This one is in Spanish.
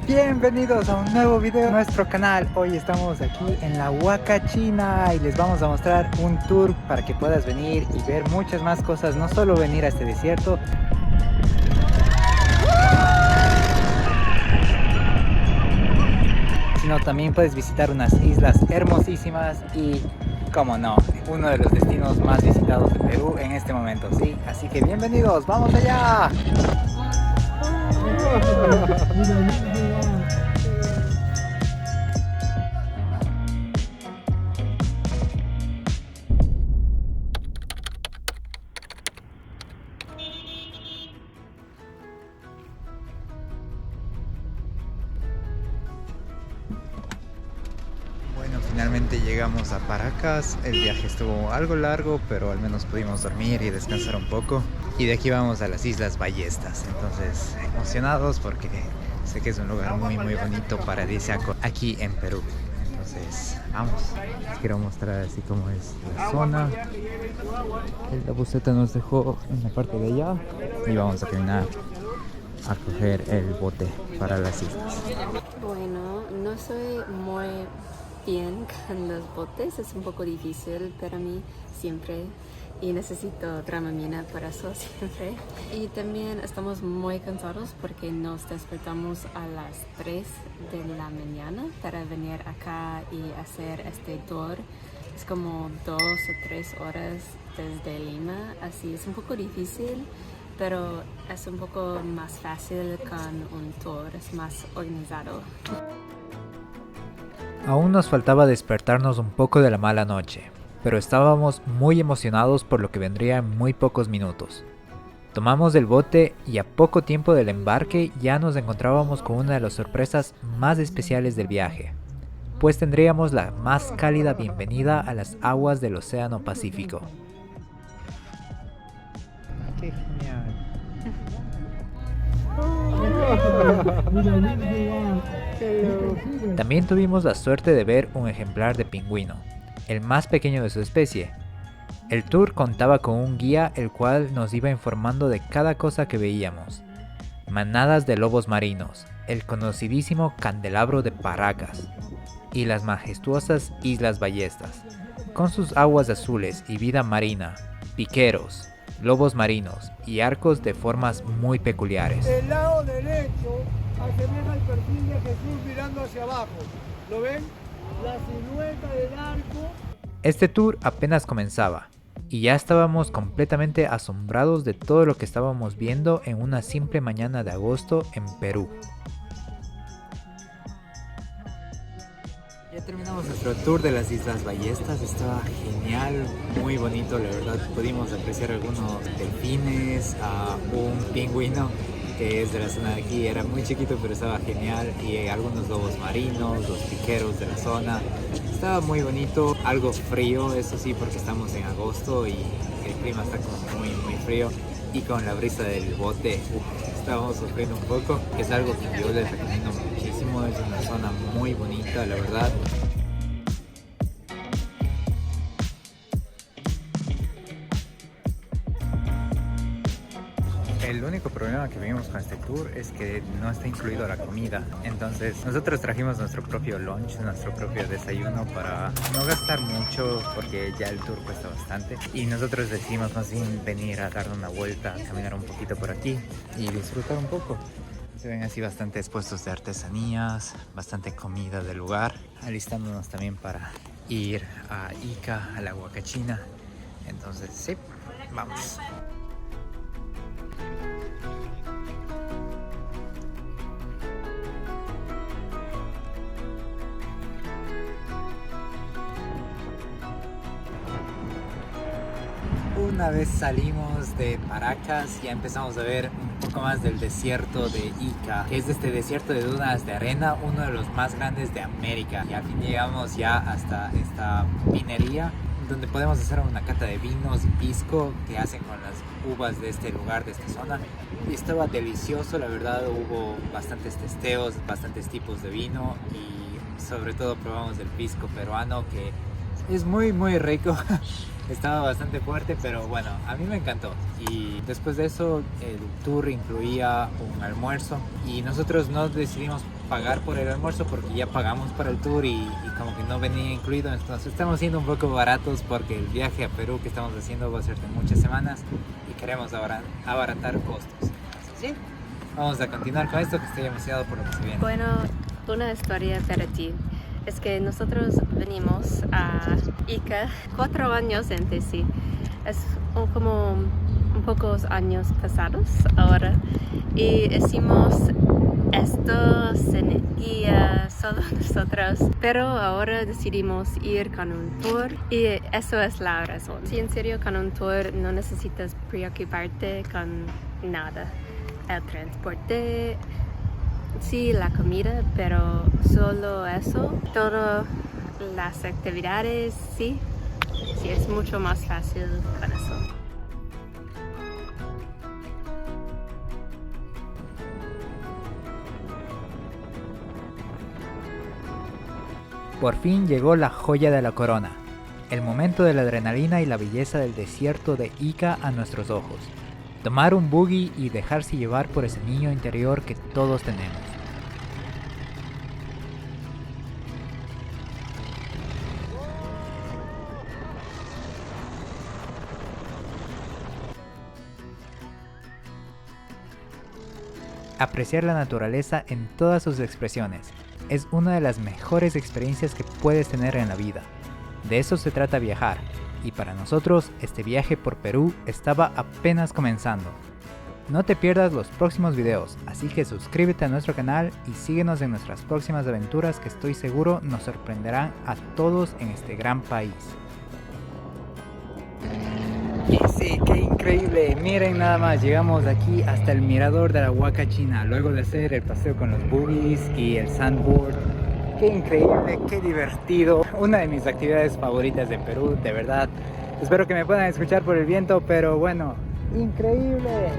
Bienvenidos a un nuevo video de nuestro canal. Hoy estamos aquí en la Huacachina y les vamos a mostrar un tour para que puedas venir y ver muchas más cosas. No solo venir a este desierto, sino también puedes visitar unas islas hermosísimas y, como no, uno de los destinos más visitados de Perú en este momento, ¿sí? Así que bienvenidos, ¡vamos allá! Bueno, finalmente llegamos a Paracas. El viaje estuvo algo largo, pero al menos pudimos dormir y descansar un poco. Y de aquí vamos a las Islas Ballestas. Entonces, emocionados porque sé que es un lugar muy bonito, paradisíaco aquí en Perú. Entonces, vamos. Les quiero mostrar así como es la zona. La buseta nos dejó en la parte de allá y vamos a caminar a coger el bote para las islas. Bueno, no soy muy bien con los botes, es un poco difícil para mí siempre y necesito Dramamine para eso siempre. Y también estamos muy cansados porque nos despertamos a las 3 de la mañana para venir acá y hacer este tour. Es como 2 o 3 horas desde Lima, así es un poco difícil, pero es un poco más fácil con un tour, es más organizado. Aún nos faltaba despertarnos un poco de la mala noche, pero estábamos muy emocionados por lo que vendría en muy pocos minutos. Tomamos el bote y a poco tiempo del embarque ya nos encontrábamos con una de las sorpresas más especiales del viaje, pues tendríamos la más cálida bienvenida a las aguas del Océano Pacífico. ¡Qué genial! También tuvimos la suerte de ver un ejemplar de pingüino, el más pequeño de su especie. El tour contaba con un guía el cual nos iba informando de cada cosa que veíamos. Manadas de lobos marinos, el conocidísimo candelabro de Paracas y las majestuosas Islas Ballestas, con sus aguas azules y vida marina, piqueros, lobos marinos y arcos de formas muy peculiares. El lado derecho asemeja el perfil de Jesús mirando hacia abajo. ¿Lo ven? La silueta del arco. Este tour apenas comenzaba y ya estábamos completamente asombrados de todo lo que estábamos viendo en una simple mañana de agosto en Perú. Ya terminamos nuestro tour de las Islas Ballestas, estaba genial, muy bonito, la verdad. Pudimos apreciar algunos delfines, a un pingüino que es de la zona de aquí, era muy chiquito pero estaba genial, y algunos lobos marinos, los piqueros de la zona. Estaba muy bonito, algo frío, eso sí, porque estamos en agosto y el clima está como muy frío, y con la brisa del bote estábamos sufriendo un poco. Es algo que yo les recomiendo muchísimo, es una zona muy bonita, la verdad. El único problema que vimos con este tour es que no está incluido la comida. Entonces nosotros trajimos nuestro propio lunch, nuestro propio desayuno para no gastar mucho porque ya el tour cuesta bastante. Y nosotros decidimos más bien venir a dar una vuelta, caminar un poquito por aquí y disfrutar un poco. Se ven así bastantes puestos de artesanías, bastante comida del lugar. Alistándonos también para ir a Ica, a la Huacachina. Entonces sí, vamos. Una vez salimos de Paracas, ya empezamos a ver un poco más del desierto de Ica, que es este desierto de dunas de arena, uno de los más grandes de América. Y al fin llegamos ya hasta esta vinería, donde podemos hacer una cata de vinos y pisco que hacen con las uvas de este lugar, de esta zona. Y estaba delicioso, la verdad. Hubo bastantes testeos, bastantes tipos de vino y sobre todo probamos el pisco peruano, que Es muy muy rico. Estaba bastante fuerte, pero bueno, a mí me encantó. Y después de eso, el tour incluía un almuerzo y nosotros no decidimos pagar por el almuerzo porque ya pagamos para el tour y como que no venía incluido. Entonces estamos siendo un poco baratos porque el viaje a Perú que estamos haciendo va a ser de muchas semanas y queremos abaratar costos. ¿Sí? Vamos a continuar con esto, que estoy emocionado por lo que se viene. Bueno, una historia para ti. Es que nosotros venimos a Ica 4 años antes, sí. Es como un pocos años pasados ahora. Y hicimos esto sin guía, solo nosotros. Pero ahora decidimos ir con un tour y eso es la razón. Si en serio con un tour no necesitas preocuparte con nada. El transporte, sí, la comida, pero solo eso. Todas las actividades, sí, es mucho más fácil con eso. Por fin llegó la joya de la corona, el momento de la adrenalina y la belleza del desierto de Ica a nuestros ojos. Tomar un buggy y dejarse llevar por ese niño interior que todos tenemos. Apreciar la naturaleza en todas sus expresiones es una de las mejores experiencias que puedes tener en la vida. De eso se trata viajar, y para nosotros este viaje por Perú estaba apenas comenzando. No te pierdas los próximos videos, así que suscríbete a nuestro canal y síguenos en nuestras próximas aventuras que estoy seguro nos sorprenderán a todos en este gran país. Y sí, qué increíble, miren nada más, llegamos aquí hasta el mirador de la Huaca China, luego de hacer el paseo con los buggies y el sandboard. Qué increíble, qué divertido, una de mis actividades favoritas de Perú, de verdad. Espero que me puedan escuchar por el viento, pero bueno, increíble.